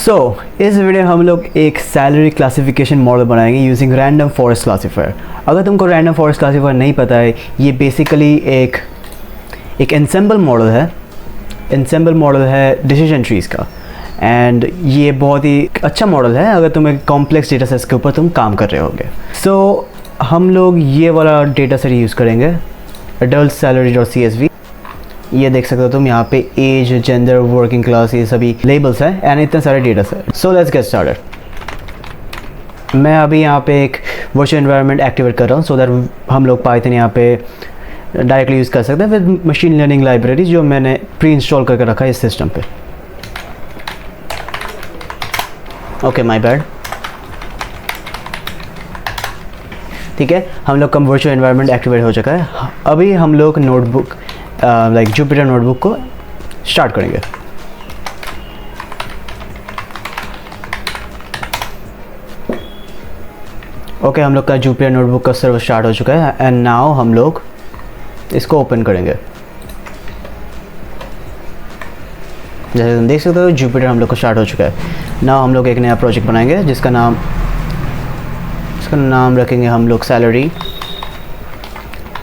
इस वीडियो में हम लोग एक सैलरी क्लासिफिकेशन मॉडल बनाएंगे यूजिंग रैंडम फॉरेस्ट क्लासीफायर। अगर तुमको रैंडम फॉरेस्ट क्लासीफायर नहीं पता है, ये बेसिकली एक एनसेम्बल मॉडल है डिसीजन ट्रीज़ का। एंड ये बहुत ही अच्छा मॉडल है अगर तुम एक कॉम्प्लेक्स डेटा सेट्स के ऊपर तुम काम कर रहे होगे। हम लोग ये वाला डेटा सेट यूज़ करेंगे, adult salary.csv। ये देख सकते हो तुम यहाँ पे एज, जेंडर, वर्किंग क्लास, ये सभी लेबल्स हैं एंड इतने सारे data set. So let's get started. मैं अभी यहाँ पे एक वर्चुअल एनवायरनमेंट एक्टिवेट कर रहा हूँ सो दैट हम लोग पाइथन यहाँ पे डायरेक्टली यूज़ कर सकते हैं विद मशीन लर्निंग लाइब्रेरी जो मैंने प्री इंस्टॉल करके रखा है इस सिस्टम पे। Okay, my bad. ठीक है, हम लोग का वर्चुअल एनवायरनमेंट एक्टिवेट हो चुका है। अभी हम लोग नोटबुक लाइक जुपिटर नोटबुक को स्टार्ट करेंगे। ओके, हम लोग का जुपिटर नोटबुक का सर्वर स्टार्ट हो चुका है एंड नाउ हम लोग इसको ओपन करेंगे। जैसे तुम देख सकते हो जुपिटर हम लोग को स्टार्ट हो चुका है। नाउ हम लोग एक नया प्रोजेक्ट बनाएंगे जिसका नाम रखेंगे हम लोग सैलरी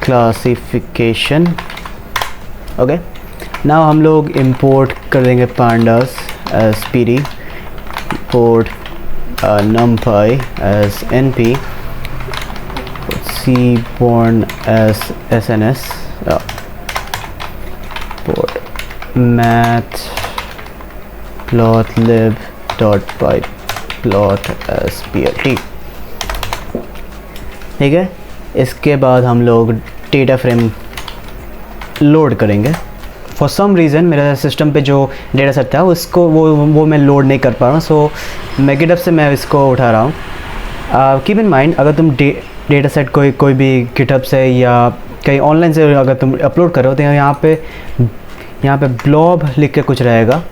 क्लासिफिकेशन। ओके, नाउ हम लोग इंपोर्ट कर देंगे pandas as pd, import numpy as np, cborn as sns, import matplotlib.pyplot as plt। ठीक है, इसके बाद हम लोग डेटा फ्रेम लोड करेंगे। फॉर सम रीज़न मेरे सिस्टम पे जो डेटा सेट था उसको वो मैं लोड नहीं कर पा रहा हूँ, सो मैं गिटहब से मैं इसको उठा रहा हूँ। कीप इन माइंड, अगर तुम डेटा सेट कोई भी गिटहब से या कहीं ऑनलाइन से अगर तुम अपलोड करो तो यहाँ पे ब्लॉब लिख के कुछ रहेगा,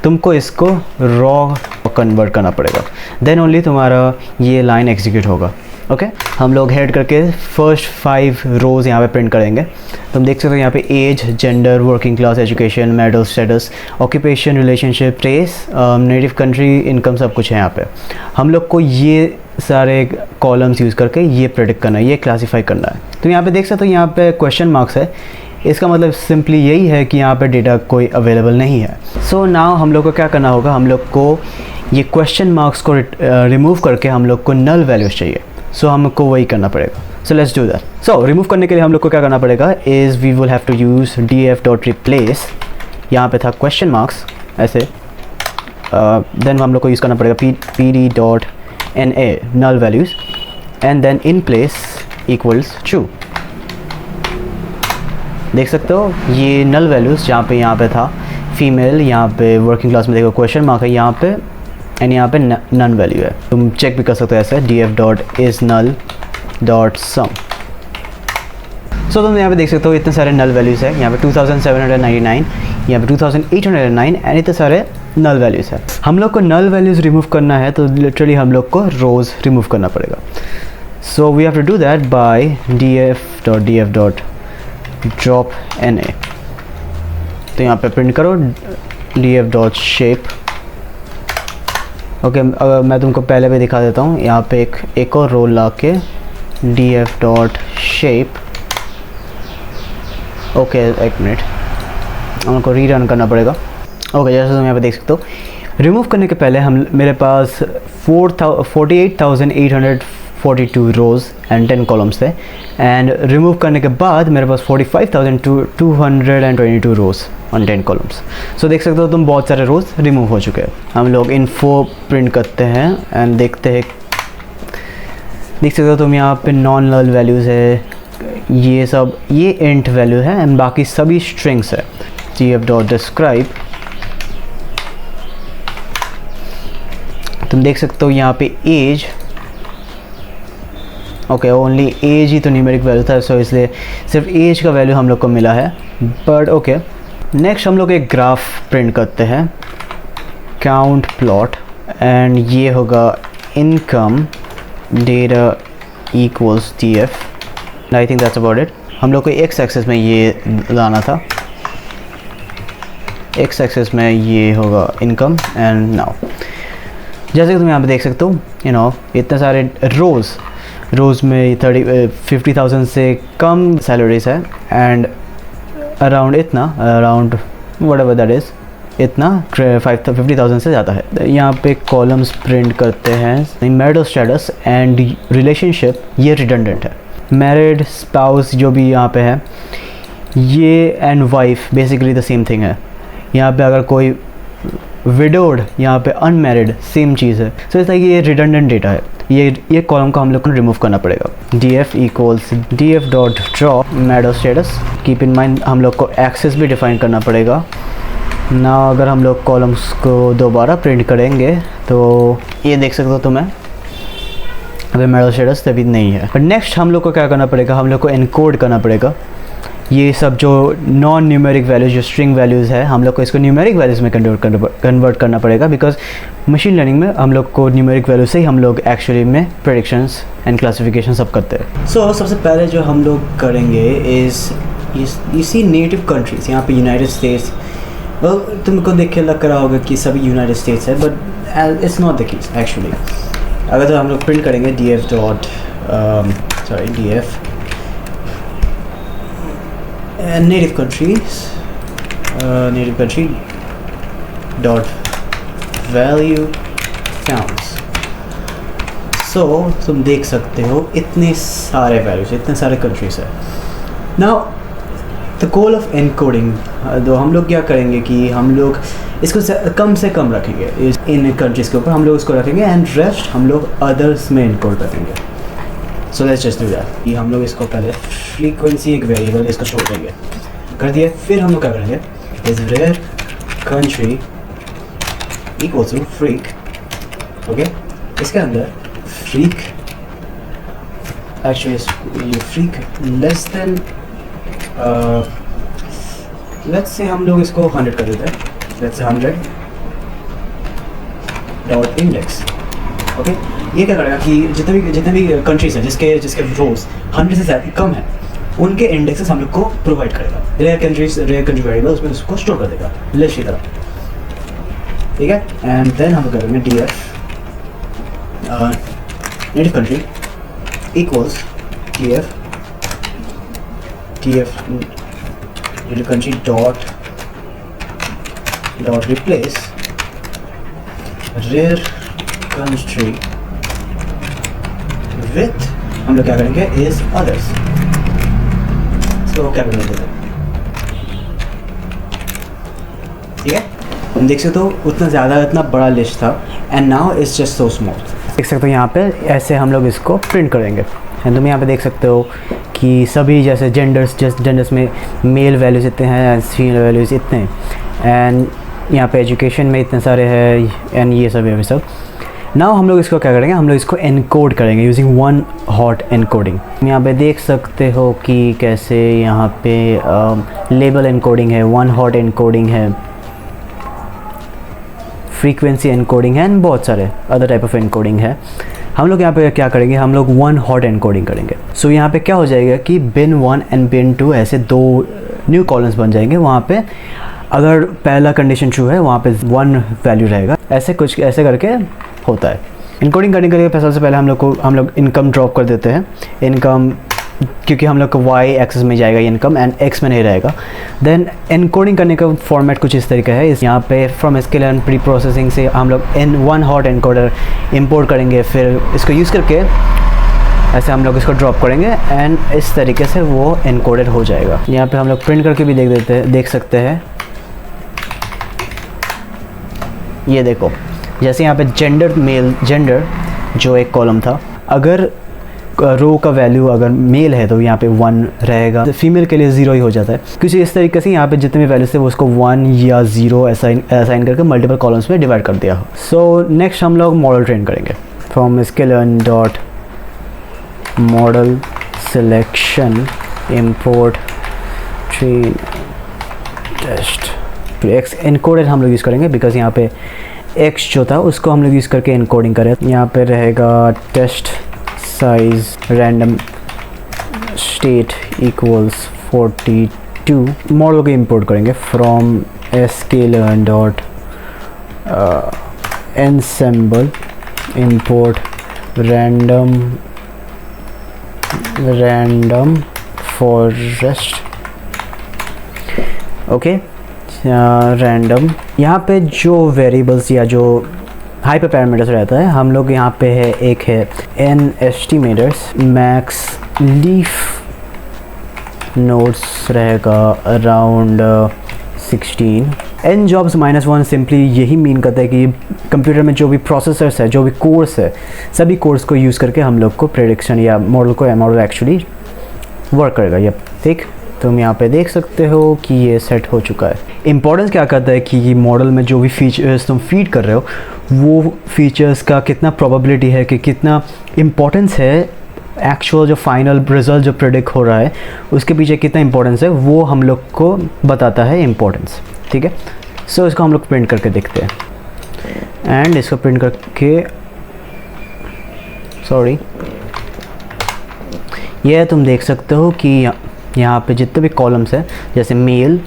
तुमको इसको रॉ कन्वर्ट करना पड़ेगा, देन ओनली तुम्हारा ये लाइन एग्जीक्यूट होगा। ओके, हम लोग हेड करके फर्स्ट 5 रोज़ यहाँ पे प्रिंट करेंगे। तुम देख सकते हो यहाँ पे age, gender, working class, education, marital status, occupation, relationship, race, native country, income, सब कुछ है यहाँ पे। हम लोग को ये सारे कॉलम्स यूज़ करके ये प्रेडिक्ट करना है, ये क्लासीफाई करना है। तो यहाँ पे देख सकते हो यहाँ पे क्वेश्चन मार्क्स है, इसका मतलब सिंपली यही है कि यहाँ पे डेटा कोई अवेलेबल नहीं है। सो नाउ हम लोग को क्या करना होगा, हम लोग को ये क्वेश्चन मार्क्स को रिमूव करके हम लोग को नल वैल्यूज चाहिए। सो हमको वही करना पड़ेगा। So let's do that. So remove करने के लिए हम लोग को क्या करना पड़ेगा is we will have to use df.replace। यहाँ पे था क्वेश्चन मार्क्स ऐसे, देन हम लोग को यूज़ करना पड़ेगा pd.na null values and then in place equals true। देख सकते हो ये नल वैल्यूज़ जहाँ पे था फीमेल, यहाँ पे वर्किंग क्लास में देखो क्वेश्चन मार्क है यहाँ पे एंड यहाँ पे नन वैल्यू है। तुम चेक भी कर सकते हो ऐसे df.isNull.sum। सो तुम यहाँ पे देख सकते हो इतने सारे नल वैल्यूज़ है, यहाँ पे 2799, यहाँ पे 2809 एंड इतने सारे नल वैल्यूज़ है। हम लोग को नल वैल्यूज़ रिमूव करना है तो लिटरली हम लोग को रोज़ रिमूव करना पड़ेगा। So we have to do that by df.df.dropNA। तो यहाँ पे प्रिंट करो df.shape। ओके, मैं तुमको पहले भी दिखा देता हूँ। यहाँ पे एक और रोल ला के df.shape। ओके, एक मिनट, हमको रीरन करना पड़ेगा। ओके, जैसे तुम यहाँ पे देख सकते हो रिमूव करने के पहले मेरे पास 48,842 रोज़ एंड 10 कॉलम्स थे एंड रिमूव करने के बाद मेरे पास 45,222 रोज़ ऑन 10 कॉलम्स। सो देख सकते हो तुम बहुत सारे रोज़ रिमूव हो चुके हैं। हम लोग इन्फो प्रिंट करते हैं एंड देखते हैं, देख सकते हो तुम यहाँ पे नॉन नल वैल्यूज़ है, ये इंट वैल्यू है एंड बाकी सभी स्ट्रिंग्स है। df.describe, तुम देख सकते हो यहाँ पे एज, ओके ओनली एज ही तो न्यूमेरिक वैल्यू था, सो इसलिए सिर्फ एज का वैल्यू हम लोग को मिला है। बट ओके, नेक्स्ट हम लोग एक ग्राफ प्रिंट करते हैं काउंट प्लॉट एंड ये होगा income data equals df। I think that's about it. हम लोग को एक्स एक्सिस में ये लाना था, एक्स एक्सिस में ये होगा इनकम एंड नाउ जैसे कि तुम यहाँ पे देख सकते हो, इतने सारे रोज़ में 50,000 से कम सैलरीज है, and around whatever that is, इतना 50,000 से ज़्यादा है। यहाँ पे कॉलम्स प्रिंट करते हैं। मैरिड स्टेटस एंड रिलेशनशिप ये रिडंडेंट है। मैरिड, स्पाउस जो भी यहाँ पे है, ये and wife basically the same thing है। यहाँ पे अगर कोई विडोड, यहाँ पे अनमैरिड, सेम चीज़ है। सो इस तरह की ये रिडंडेंट डेटा है। ये कॉलम को हम लोग को रिमूव करना पड़ेगा। df equals df dot draw married status. Keep in mind हम लोग को एक्सेस भी डिफाइन करना पड़ेगा ना। अगर हम लोग कॉलम्स को दोबारा प्रिंट करेंगे तो ये देख सकते हो तुम्हें, अभी मैरिड स्टेटस तभी नहीं है। बट नेक्स्ट हम लोग को क्या करना पड़ेगा, हम लोग को एनकोड करना पड़ेगा ये सब जो नॉन न्यूमेरिक वैल्यूज़, जो स्ट्रिंग वैल्यूज़ है, हम लोग को इसको न्यूमेरिक वैल्यूज़ में कन्वर्ट करना पड़ेगा। बिकॉज मशीन लर्निंग में हम लोग को न्यूमेरिक वैल्यू से ही हम लोग एक्चुअली में प्रेडिक्शंस एंड क्लासिफिकेशन सब करते हैं। सो सबसे पहले जो हम लोग करेंगे इज़ सी नेटिव कंट्रीज़। यहाँ पे यूनाइटेड स्टेट्स, तुमको देख के लग रहा होगा कि सभी यूनाइटेड स्टेट्स है, but it's not the case actually. अगर तो हम लोग प्रिंट करेंगे df dot df native country dot value counts। सो तुम देख सकते हो इतने सारे वैल्यूज, इतने सारे कंट्रीज है। Now the goal of encoding, तो हम लोग क्या करेंगे कि हम लोग इसको कम से कम रखेंगे इन कंट्रीज़ के ऊपर, हम लोग इसको रखेंगे एंड रेस्ट हम लोग अदर्स में इनकोड करेंगे। So let's just do that. कि हम लोग इसको पहले फ्रीक्वेंसी एक वेरिएबल इसको छोड़ देंगे, कर दिया। फिर हम लोग क्या करेंगे, is rare country equal to freq. Okay, इसके अंदर फ्रीक एक्चुअली ये freq less than let's say हम लोग इसको 100 कर देते हैं। Let's say 100 dot index. Okay, ये क्या करेगा कि जितने भी कंट्रीज हैं जिसके रोज 100 से ज़्यादा कम है, उनके इंडेक्सेस हम लोग को प्रोवाइड करेगा। रेयर कंट्री वेरिएबल उसमें उसको स्टोर कर देगा लिस्ट की तरह। ठीक है, एंड देन हम करेंगे df native country equals df native country dot replace rare country with, हम लोग क्या करेंगे इज अदर्स। तो क्या करने देते हैं, ठीक है। हम देख सकते हो उतना ज़्यादा, इतना बड़ा लिस्ट था, and now it's just so small. देख सकते हो यहाँ पे ऐसे हम लोग इसको प्रिंट करेंगे। एंड तुम यहाँ पे देख सकते हो कि सभी जैसे जेंडर्स में मेल वैल्यूज़ इतने हैं, फीमेल वैल्यूज़ इतने हैं, एंड यहाँ पे एजुकेशन में इतने सारे हैं, एंड ये सब। नाउ हम लोग इसको क्या करेंगे, हम लोग इसको एनकोड करेंगे यूजिंग वन हॉट एनकोडिंग। यहाँ पे देख सकते हो कि कैसे यहाँ पे लेबल एनकोडिंग है, वन हॉट एनकोडिंग है, फ्रीक्वेंसी एनकोडिंग है, एंड बहुत सारे अदर टाइप ऑफ एनकोडिंग है। हम लोग यहाँ पे क्या करेंगे, हम लोग वन हॉट एनकोडिंग करेंगे। सो यहाँ पे क्या हो जाएगा कि bin 1 एंड bin 2 ऐसे दो न्यू कॉलम्स बन जाएंगे। वहाँ पे अगर पहला कंडीशन ट्रू है, वहाँ पे 1 वैल्यू रहेगा। ऐसे करके होता है। इनकोडिंग करने के लिए सबसे पहले हम लोग इनकम ड्रॉप कर देते हैं। इनकम क्योंकि हम लोग को y एक्सिस में जाएगा इनकम, एंड x में नहीं रहेगा। देन एनकोडिंग करने का फॉर्मेट कुछ इस तरीका है। यहाँ पे from scale and pre processing से हम लोग वन हॉट एनकोडर इंपोर्ट करेंगे, फिर इसको यूज़ करके ऐसे हम लोग इसको ड्रॉप करेंगे, एंड इस तरीके से वो एनकोडेड हो जाएगा। यहाँ पे हम लोग प्रिंट करके भी देख सकते हैं। ये देखो, जैसे यहाँ पे जेंडर जो एक कॉलम था, अगर रो का वैल्यू अगर मेल है तो यहाँ पे 1 रहेगा, फीमेल के लिए 0 ही हो जाता है। कुछ इस तरीके से यहाँ पे जितने भी वैल्यूज थे वो उसको 1 या 0 असाइन करके मल्टीपल कॉलम्स में डिवाइड कर दिया। सो नेक्स्ट हम लोग मॉडल ट्रेन करेंगे from sklearn dot model selection import train test. X encoded हम लोग यूज़ करेंगे बिकॉज यहाँ पे एक्स जो था उसको हम लोग यूज़ करके एनकोडिंग करें। यहाँ पे रहेगा test size random state equals 42। Model को इंपोर्ट करेंगे from sklearn dot ensemble import random forest, okay random. यहाँ पे जो वेरिएबल्स या जो हाइपर पैरामीटर्स रहता है, हम लोग यहाँ पे है एक है n estimators, max leaf nodes रहेगा अराउंड 16, n जॉब्स -1 सिंपली यही मीन करता है कि कंप्यूटर में जो भी प्रोसेसर्स है, जो भी कोर्स है, सभी कोर्स को यूज़ करके हम लोग को प्रेडिक्शन या मॉडल एक्चुअली वर्क करेगा। ये ठीक तुम यहाँ पे देख सकते हो कि ये सेट हो चुका है। इंपॉर्टेंस क्या करता है कि ये मॉडल में जो भी फीचर्स तुम फीड कर रहे हो, वो फीचर्स का कितना प्रोबेबिलिटी है, कि कितना इम्पोर्टेंस है, एक्चुअल जो फाइनल रिजल्ट जो प्रेडिक्ट हो रहा है उसके पीछे कितना इंपॉर्टेंस है, वो हम लोग को बताता है इम्पोर्टेंस। ठीक है, सो इसको हम लोग प्रिंट करके देखते हैं, एंड इसको प्रिंट करके सॉरी ये तुम देख सकते हो कि यहाँ पे जितने भी कॉलम्स है, जैसे मेल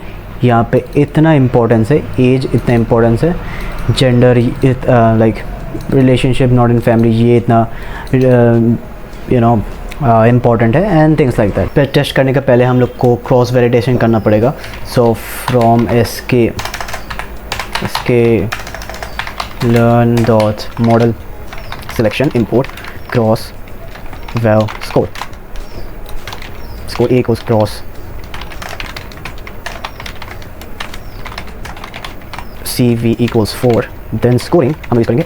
यहाँ पे इतना इम्पोर्टेंस है, एज इतना इम्पोर्टेंस है, gender like relationship not in family ये इतना इम्पॉर्टेंट है, एंड थिंग्स लाइक दैट। फिर टेस्ट करने का पहले हम लोग को क्रॉस वैलिडेशन करना पड़ेगा। So from SK learn dot model selection import cross val score A equals cross CV equals 4, then scoring हम यूज़ करेंगे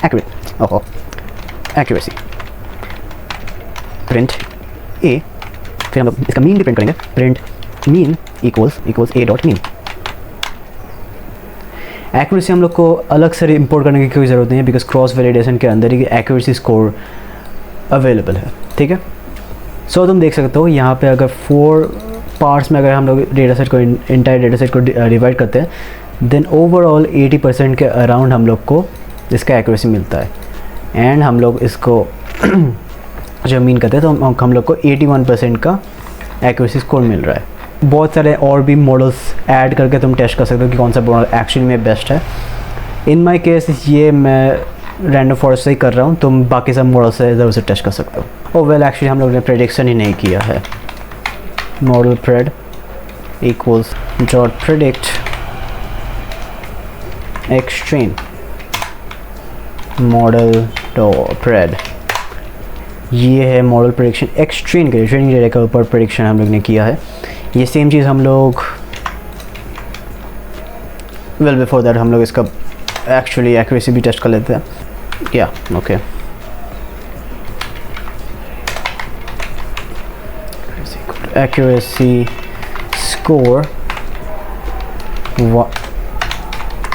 accuracy print A, फिर हम लोग इसका मीन भी प्रिंट करेंगे, print mean equals A dot mean। Accuracy हम लोग को अलग से इंपोर्ट करने की कोई ज़रूरत नहीं है, बिकॉज क्रॉस वैलिडेशन के अंदर ही एक्यूरेसी स्कोर अवेलेबल है। ठीक है, सो तुम देख सकते हो यहाँ पे अगर 4 पार्ट्स में अगर हम लोग डेटा सेट को इंटायर डेटा सेट को डिवाइड करते हैं, देन ओवरऑल 80% के अराउंड हम लोग को इसका एक्यूरेसी मिलता है, एंड हम लोग इसको जब मीन करते हैं तो हम लोग को 81% का एक्यूरेसी स्कोर मिल रहा है। बहुत सारे और भी मॉडल्स ऐड करके तुम टेस्ट कर सकते हो कि कौन सा मॉडल एक्चुअली में बेस्ट है। इन माय केस ये मैं रैंडम फॉरेस्ट से ही कर रहा हूँ, तुम बाकी सब मॉडल से ज़रूर से टेस्ट कर सकते हो। वेल एक्चुअली हम लोग ने प्रेडिक्शन ही नहीं किया है। Model pred equals dot predict X train model dot pred, ये है मॉडल प्रेडिक्शन एक्सट्रेन के ट्रेनिंग डेटा के ऊपर प्रेडिक्शन हम लोग ने किया है। ये सेम चीज़ हम लोग वेल बिफोर दैट हम लोग इसका एक्चुअली एक्यूरेसी भी टेस्ट कर लेते हैं। या okay, accuracy score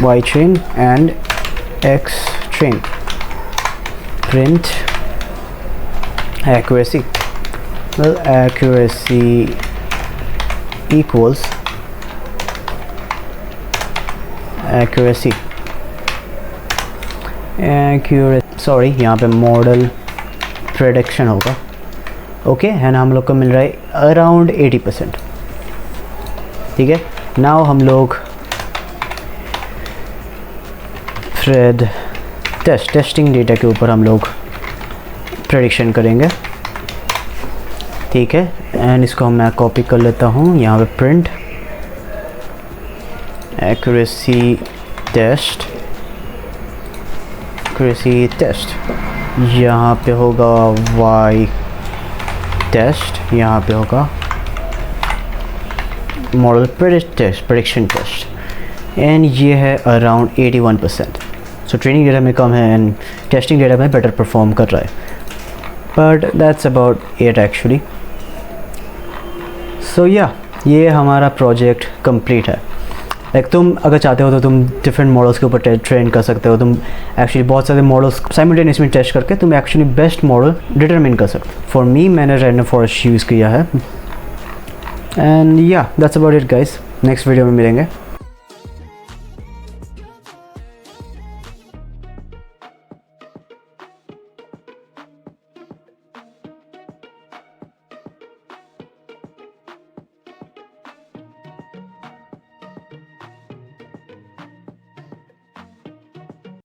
y train and x train, print accuracy, well accuracy equals accuracy sorry यहाँ पे मॉडल प्रेडिक्शन होगा। ओके, एंड हम लोग को मिल रहा है अराउंड 80%। ठीक है, नाउ हम लोग थ्रेड टेस्टिंग डेटा के ऊपर हम लोग प्रेडिक्शन करेंगे। ठीक है, एंड इसको मैं कॉपी कर लेता हूँ, यहाँ पे प्रिंट एक्यूरेसी टेस्ट यहाँ पे होगा y टेस्ट, यहाँ पे होगा मॉडल प्रेडिक्शन टेस्ट, एंड ये है अराउंड 81%। सो ट्रेनिंग डेटा में कम है एंड टेस्टिंग डेटा में बेटर परफॉर्म कर रहा है, but that's about it actually. So yeah ये हमारा प्रोजेक्ट कंप्लीट है। लाइक तुम अगर चाहते हो तो तुम डिफरेंट मॉडल्स के ऊपर ट्रेन कर सकते हो, तुम एक्चुअली बहुत सारे मॉडल्स साइमल्टेनियसली टेस्ट करके तुम एक्चुअली बेस्ट मॉडल डिटरमिन कर सकते हो। फॉर मी मैंने रैंडम फॉरेस्ट यूज़ किया है, एंड या that's about it guys. Next video में मिलेंगे।